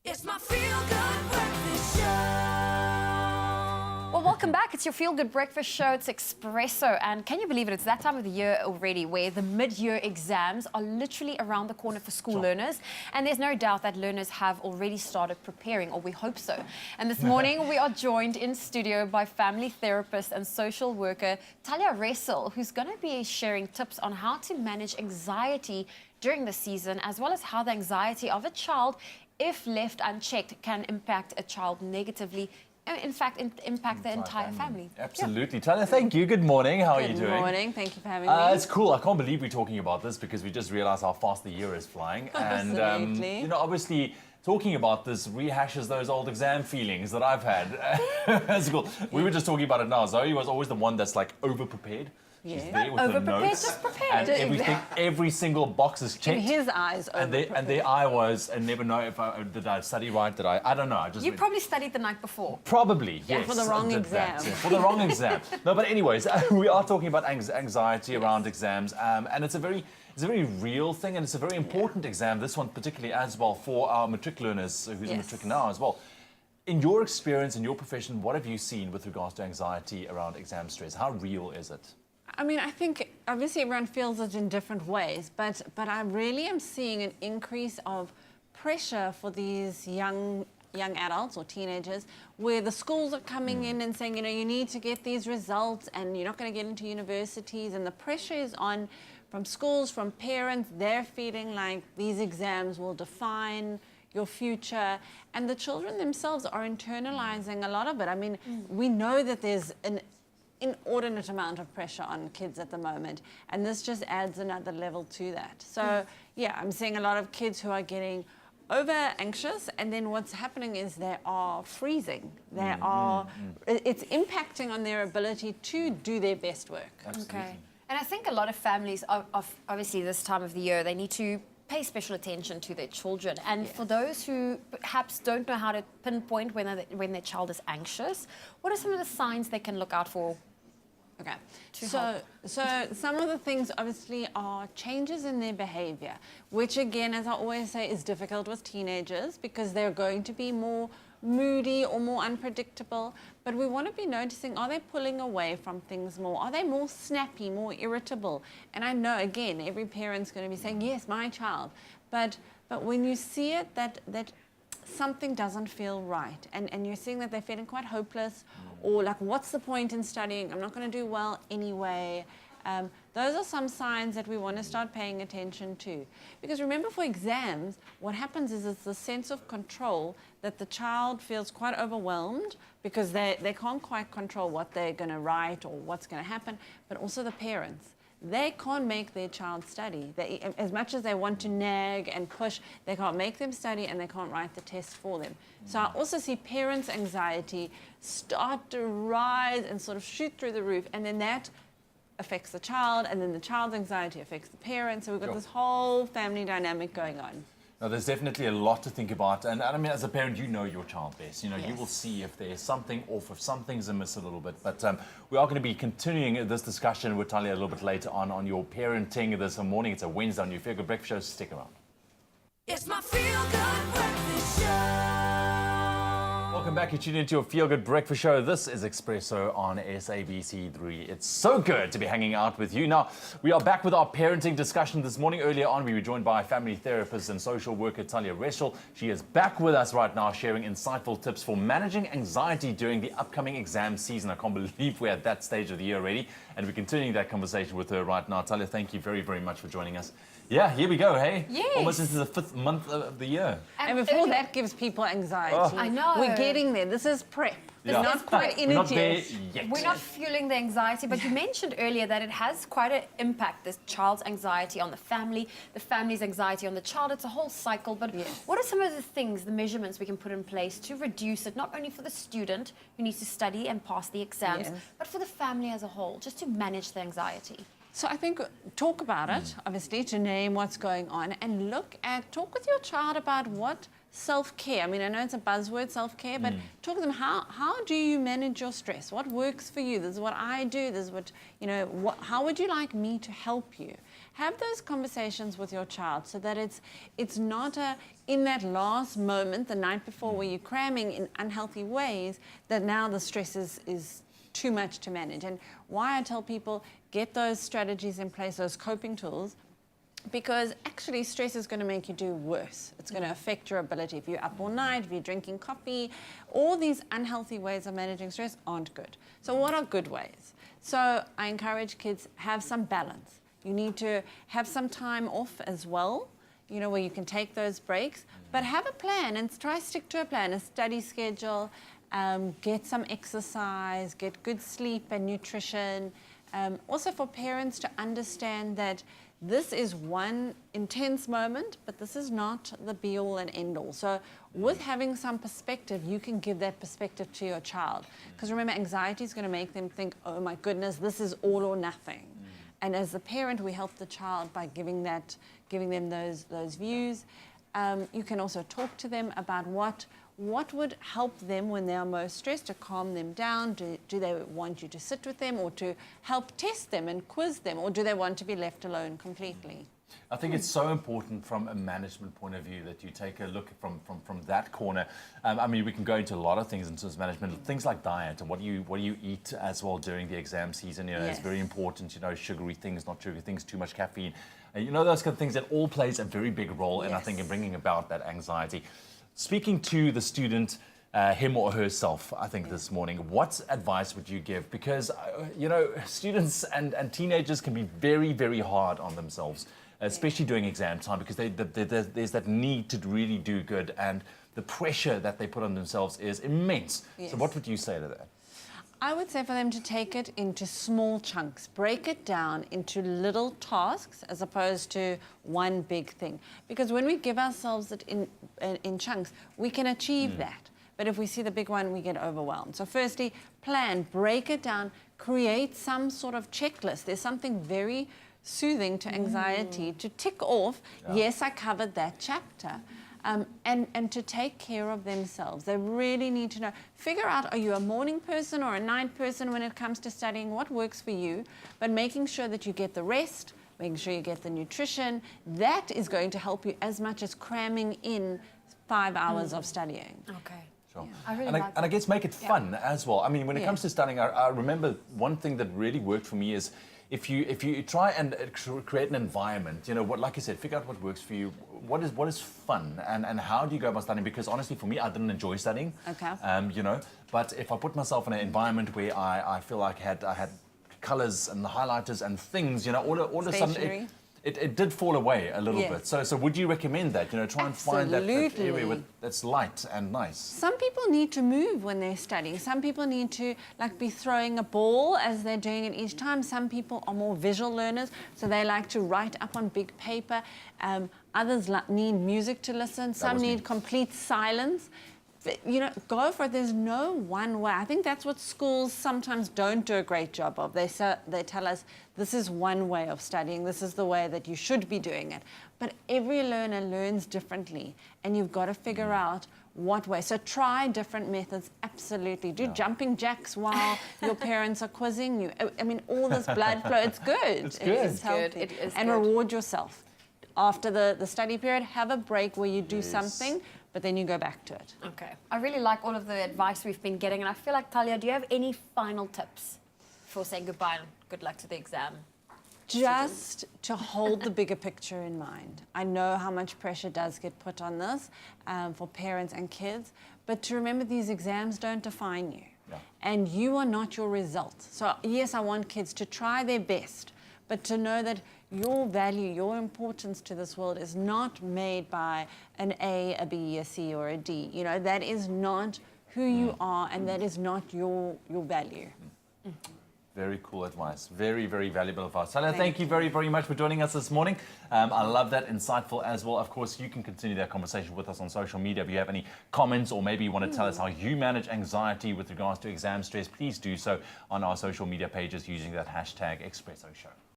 It's my feel-good breakfast show. Well, welcome back. It's your feel-good breakfast show. It's Expresso. And can you believe it? It's that time of the year already where the mid-year exams are literally around the corner for school learners. And there's no doubt that learners have already started preparing, or we hope so. And this morning, we are joined in studio by family therapist and social worker Talya Ressel, who's going to be sharing tips on how to manage anxiety during the season, as well as how the anxiety of a child, if left unchecked, can impact a child negatively. In fact, impact the entire family. Absolutely. Yeah. Talya, thank you. Good morning. How are you doing? Good morning. Thank you for having me. It's cool. I can't believe we're talking about this because we just realized how fast the year is flying. And, Absolutely. Obviously, talking about this rehashes those old exam feelings that I've had. That's cool. We were just talking about it now. Zoe was always the one that's like over-prepared. She's there with her notes. Just prepared. And every single box is checked. In his eyes, and there I was, and never know if did I study right? I don't know. You probably studied the night before. Probably, yes. For the wrong exam. For the wrong exam. No, but anyways, we are talking about anxiety around exams, and it's a very real thing, and it's a very important exam. This one particularly as well for our matric learners who's in matric now as well. In your experience, in your profession, what have you seen with regards to anxiety around exam stress? How real is it? I mean, I think obviously everyone feels it in different ways, but I really am seeing an increase of pressure for these young adults or teenagers, where the schools are coming in and saying, you need to get these results and you're not going to get into universities, and the pressure is on from schools, from parents. They're feeling like these exams will define your future, and the children themselves are internalizing a lot of it. I mean, we know that there's an inordinate amount of pressure on kids at the moment, and this just adds another level to that. So yeah, I'm seeing a lot of kids who are getting over anxious, and then what's happening is they are freezing. It's impacting on their ability to do their best work. Absolutely. Okay. And I think a lot of families, obviously this time of the year, they need to pay special attention to their children. And for those who perhaps don't know how to pinpoint when their child is anxious, what are some of the signs they can look out for? Okay, so some of the things obviously are changes in their behavior, which again, as I always say, is difficult with teenagers because they're going to be more moody or more unpredictable. But we want to be noticing, are they pulling away from things more? Are they more snappy, more irritable? And I know, again, every parent's going to be saying, yes, my child. But when you see it, that something doesn't feel right, and you're seeing that they're feeling quite hopeless, or like, what's the point in studying? I'm not going to do well anyway. Those are some signs that we want to start paying attention to. Because remember, for exams, what happens is it's the sense of control that the child feels quite overwhelmed because they can't quite control what they're going to write or what's going to happen, but also the parents. They can't make their child study. As much as they want to nag and push, they can't make them study and they can't write the test for them. So I also see parents' anxiety start to rise and sort of shoot through the roof, and then that affects the child, and then the child's anxiety affects the parents. So we've got this whole family dynamic going on. Now, there's definitely a lot to think about, and I mean, as a parent, you know your child best. You will see if there's something off, if something's amiss a little bit. But we are going to be continuing this discussion with Talya a little bit later on your parenting this morning. It's a Wednesday on your Feel Good Breakfast Show. Stick around. It's my feel-good breakfast show. Welcome back. You're tuned into your Feel Good Breakfast Show. This is Expresso on SABC3. It's so good to be hanging out with you. Now, we are back with our parenting discussion this morning. Earlier on, we were joined by family therapist and social worker Talya Ressel. She is back with us right now, sharing insightful tips for managing anxiety during the upcoming exam season. I can't believe we're at that stage of the year already, and we're continuing that conversation with her right now. Talya, thank you very, very much for joining us. Yeah, here we go, hey? Yes. Almost into the 5th month of the year. And before that gives people anxiety. I know. We're getting there. This is prep. Yeah. It's not quite in We're it not there yet. yet. We're not fueling the anxiety, but you mentioned earlier that it has quite an impact, this child's anxiety on the family's anxiety on the child. It's a whole cycle, but what are some of the things, the measurements we can put in place to reduce it, not only for the student who needs to study and pass the exams, but for the family as a whole, just to manage the anxiety? So I think talk about it, obviously, to name what's going on, and talk with your child about what self-care. I mean, I know it's a buzzword, self-care, but talk to them, how do you manage your stress? What works for you? This is what I do. This is what, how would you like me to help you? have those conversations with your child so that it's not in that last moment, the night before, where you're cramming in unhealthy ways, that now the stress is too much to manage. And why I tell people, get those strategies in place, those coping tools, because actually stress is going to make you do worse. It's going to affect your ability. If you're up all night, if you're drinking coffee, all these unhealthy ways of managing stress aren't good. So what are good ways? So I encourage kids, have some balance. You need to have some time off as well, you know, where you can take those breaks, but have a plan and try stick to a plan, a study schedule, get some exercise, get good sleep and nutrition. Also for parents to understand that this is one intense moment, but this is not the be-all and end-all. So with having some perspective, you can give that perspective to your child. Because remember, anxiety is going to make them think, oh my goodness, this is all or nothing. And as the parent, we help the child by giving them those views. You can also talk to them about what would help them when they are most stressed, to calm them down. Do they want you to sit with them or to help test them and quiz them, or do they want to be left alone completely? I think it's so important from a management point of view that you take a look from that corner. I mean, we can go into a lot of things in terms of management, things like diet and what do you eat as well during the exam season. You know, Yes. It's very important. You know, sugary things, not sugary things, too much caffeine. You know, those kind of things that all plays a very big role, and I think in bringing about that anxiety. Speaking to the student, him or herself, I think this morning, what advice would you give? Because, you know, students and teenagers can be very, very hard on themselves, especially during exam time, because there's that need to really do good, and the pressure that they put on themselves is immense. Yes. So what would you say to that? I would say for them to take it into small chunks, break it down into little tasks as opposed to one big thing. Because when we give ourselves it in chunks, we can achieve that. But if we see the big one, we get overwhelmed. So firstly, plan, break it down, create some sort of checklist. There's something very soothing to anxiety to tick off, yes, I covered that chapter. And to take care of themselves. They really need to know, figure out, are you a morning person or a night person when it comes to studying, what works for you, but making sure that you get the rest, making sure you get the nutrition, that is going to help you as much as cramming in 5 hours of studying. Okay. Sure. I really and, like and I guess make it fun as well. I mean, when it comes to studying, I remember one thing that really worked for me is if you try and create an environment, you know, what, like you said, figure out what works for you. What is fun, and how do you go about studying? Because honestly, for me, I didn't enjoy studying. Okay. You know, but if I put myself in an environment where I feel like I had colours and highlighters and things, you know, all of a sudden Stationery. it did fall away a little Yes. bit. So would you recommend that? You know, try and find that area Absolutely. that's light and nice. Some people need to move when they're studying. Some people need to be throwing a ball as they're doing it each time. Some people are more visual learners, so they like to write up on big paper. Others need music to listen. Some was me. need complete silence. You know, go for it. There's no one way. I think that's what schools sometimes don't do a great job of. They tell us this is one way of studying. This is the way that you should be doing it. But every learner learns differently, and you've got to figure out what way. So try different methods. Absolutely. Do jumping jacks while your parents are quizzing you. I mean, all this blood flow. It's good. It's good. It's healthy. It is and good. reward yourself. After the study period, have a break where you do Yes. something, but then you go back to it. Okay. I really like all of the advice we've been getting, and I feel like, Talya, do you have any final tips for saying goodbye and good luck to the exam? Just to hold the bigger picture in mind. I know how much pressure does get put on this for parents and kids, but to remember these exams don't define you. Yeah. And you are not your result. So yes, I want kids to try their best, but to know that your value, your importance to this world is not made by an A, a B, a C, or a D. You know, that is not who you are, and that is not your value. Very cool advice. Very, very valuable advice. Talya, thank you very, very much for joining us this morning. I love that. Insightful as well. Of course, you can continue that conversation with us on social media. If you have any comments, or maybe you want to tell us how you manage anxiety with regards to exam stress, please do so on our social media pages using that hashtag Expresso Show.